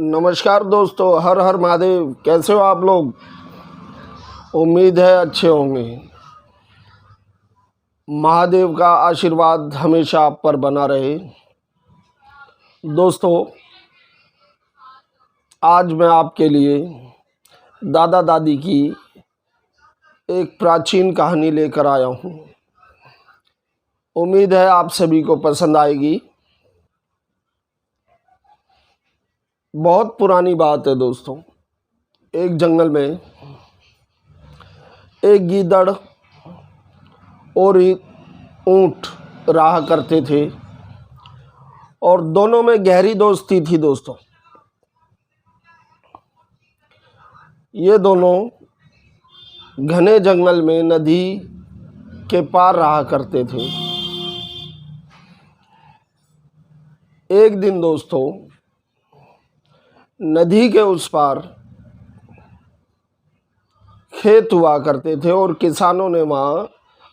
नमस्कार दोस्तों, हर हर महादेव। कैसे हो आप लोग? उम्मीद है अच्छे होंगे। महादेव का आशीर्वाद हमेशा आप पर बना रहे। दोस्तों, आज मैं आपके लिए दादा दादी की एक प्राचीन कहानी लेकर आया हूँ। उम्मीद है आप सभी को पसंद आएगी। बहुत पुरानी बात है दोस्तों। एक जंगल में एक गीदड़ और एक ऊंट रहा करते थे और दोनों में गहरी दोस्ती थी दोस्तों। ये दोनों घने जंगल में नदी के पार रहा करते थे। एक दिन दोस्तों, नदी के उस पार खेत हुआ करते थे और किसानों ने वहाँ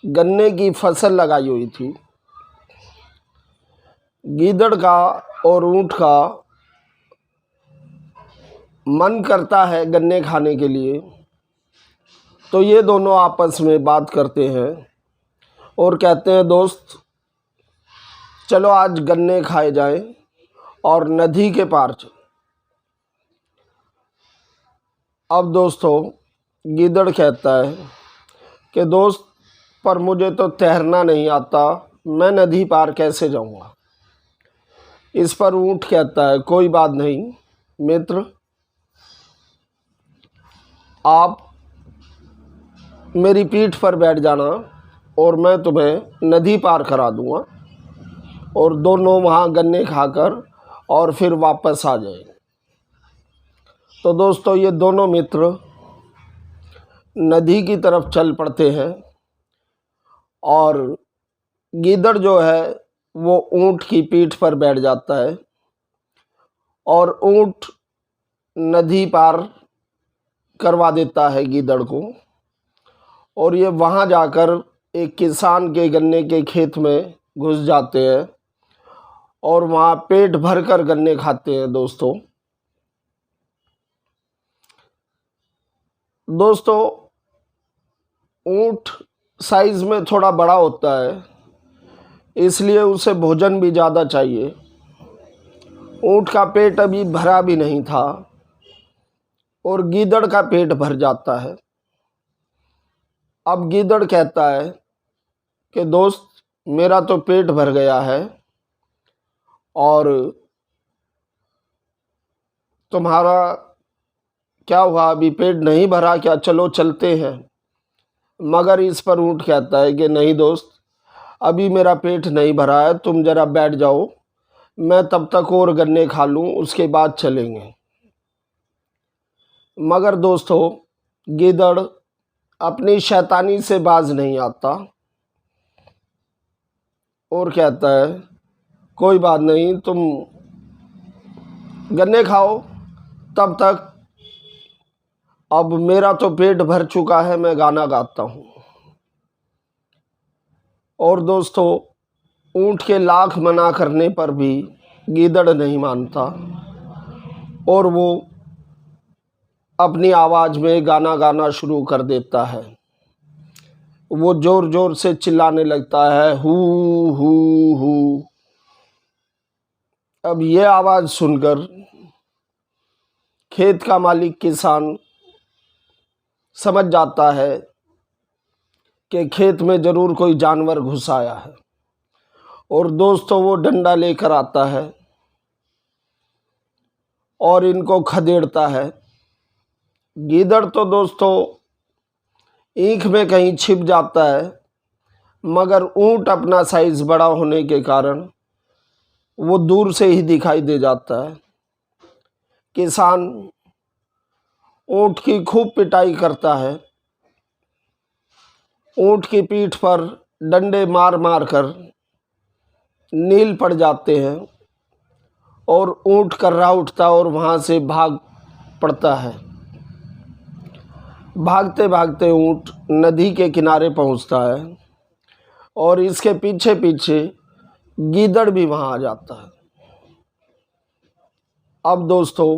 गन्ने की फसल लगाई हुई थी। गीदड़ का और ऊंट का मन करता है गन्ने खाने के लिए, तो ये दोनों आपस में बात करते हैं और कहते हैं, दोस्त चलो आज गन्ने खाए जाएं और नदी के पार चलो। अब दोस्तों, गीदड़ कहता है कि दोस्त, पर मुझे तो तैरना नहीं आता, मैं नदी पार कैसे जाऊंगा। इस पर ऊंट कहता है, कोई बात नहीं मित्र, आप मेरी पीठ पर बैठ जाना और मैं तुम्हें नदी पार करा दूंगा और दोनों वहाँ गन्ने खाकर और फिर वापस आ जाएंगे। तो दोस्तों, ये दोनों मित्र नदी की तरफ चल पड़ते हैं और गीदड़ जो है वो ऊंट की पीठ पर बैठ जाता है और ऊंट नदी पार करवा देता है गीदड़ को और ये वहाँ जाकर एक किसान के गन्ने के खेत में घुस जाते हैं और वहाँ पेट भर कर गन्ने खाते हैं दोस्तों। ऊंट साइज में थोड़ा बड़ा होता है, इसलिए उसे भोजन भी ज़्यादा चाहिए। ऊंट का पेट अभी भरा भी नहीं था और गीदड़ का पेट भर जाता है। अब गीदड़ कहता है कि दोस्त, मेरा तो पेट भर गया है और तुम्हारा क्या हुआ, अभी पेट नहीं भरा क्या? चलो चलते हैं। मगर इस पर ऊंट कहता है कि नहीं दोस्त, अभी मेरा पेट नहीं भरा है, तुम ज़रा बैठ जाओ, मैं तब तक और गन्ने खा लूँ, उसके बाद चलेंगे। मगर दोस्तों, गीदड़ अपनी शैतानी से बाज नहीं आता और कहता है, कोई बात नहीं, तुम गन्ने खाओ तब तक, अब मेरा तो पेट भर चुका है, मैं गाना गाता हूँ। और दोस्तों, ऊंट के लाख मना करने पर भी गीदड़ नहीं मानता और वो अपनी आवाज़ में गाना गाना शुरू कर देता है। वो ज़ोर ज़ोर से चिल्लाने लगता है, हू हू हू। अब ये आवाज़ सुनकर खेत का मालिक किसान समझ जाता है कि खेत में ज़रूर कोई जानवर घुस आया है और दोस्तों वो डंडा लेकर आता है और इनको खदेड़ता है। गीदड़ तो दोस्तों ईंख में कहीं छिप जाता है, मगर ऊंट अपना साइज़ बड़ा होने के कारण वो दूर से ही दिखाई दे जाता है। किसान ऊंट की खूब पिटाई करता है, ऊंट की पीठ पर डंडे मार मार कर नील पड़ जाते हैं और ऊंट कर्रा उठता और वहाँ से भाग पड़ता है। भागते भागते ऊंट नदी के किनारे पहुँचता है और इसके पीछे पीछे गीदड़ भी वहाँ आ जाता है। अब दोस्तों,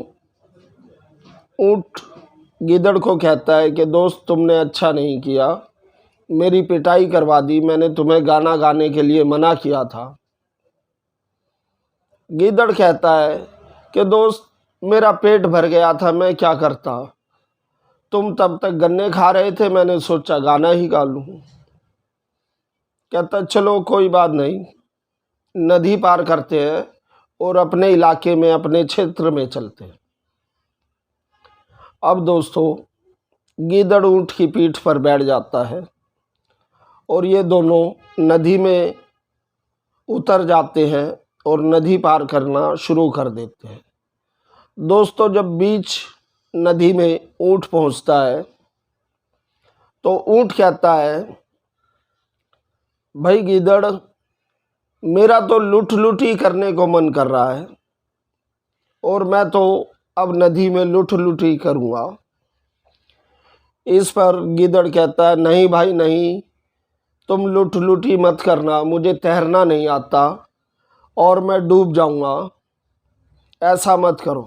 ऊँट गीदड़ को कहता है कि दोस्त तुमने अच्छा नहीं किया, मेरी पिटाई करवा दी, मैंने तुम्हें गाना गाने के लिए मना किया था। गीदड़ कहता है कि दोस्त मेरा पेट भर गया था, मैं क्या करता, तुम तब तक गन्ने खा रहे थे, मैंने सोचा गाना ही गा लूँ। कहता चलो कोई बात नहीं, नदी पार करते हैं और अपने इलाके में अपने क्षेत्र में चलते हैं। अब दोस्तों गीदड़ ऊँट की पीठ पर बैठ जाता है और ये दोनों नदी में उतर जाते हैं और नदी पार करना शुरू कर देते हैं। दोस्तों जब बीच नदी में ऊँट पहुंचता है तो ऊँट कहता है भाई गीदड़, मेरा तो लुट ही करने को मन कर रहा है और मैं तो अब नदी में लुट ही करूँगा। इस पर गीदड़ कहता है नहीं भाई नहीं, तुम लुट ही मत करना, मुझे तैरना नहीं आता और मैं डूब जाऊँगा, ऐसा मत करो।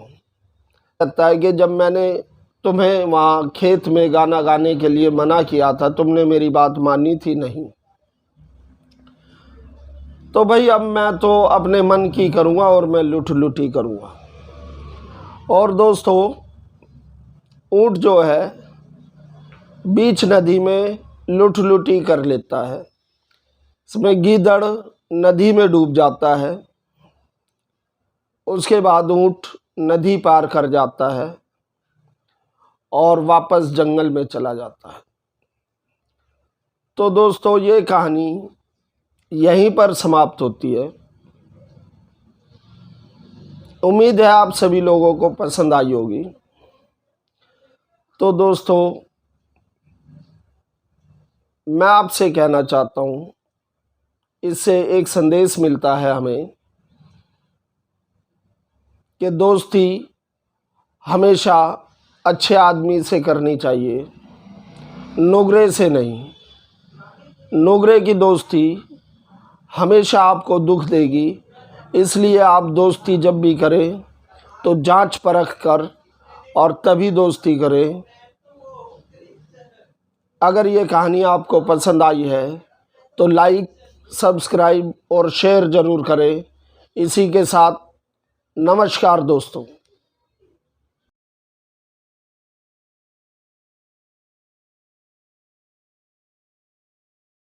कहता है कि जब मैंने तुम्हें वहाँ खेत में गाना गाने के लिए मना किया था, तुमने मेरी बात मानी थी नहीं, तो भाई अब मैं तो अपने मन की करूँगा और मैं लुट ही करूँगा। और दोस्तों ऊँट जो है बीच नदी में लुट ही कर लेता है। इसमें गीदड़ नदी में डूब जाता है। उसके बाद ऊँट नदी पार कर जाता है और वापस जंगल में चला जाता है। तो दोस्तों ये कहानी यहीं पर समाप्त होती है। उम्मीद है आप सभी लोगों को पसंद आई होगी। तो दोस्तों मैं आपसे कहना चाहता हूँ, इससे एक संदेश मिलता है हमें कि दोस्ती हमेशा अच्छे आदमी से करनी चाहिए, नुगरे से नहीं। नुगरे की दोस्ती हमेशा आपको दुख देगी, इसलिए आप दोस्ती जब भी करें तो जांच परख कर और तभी दोस्ती करें। अगर ये कहानी आपको पसंद आई है तो लाइक, सब्सक्राइब और शेयर ज़रूर करें। इसी के साथ नमस्कार दोस्तों।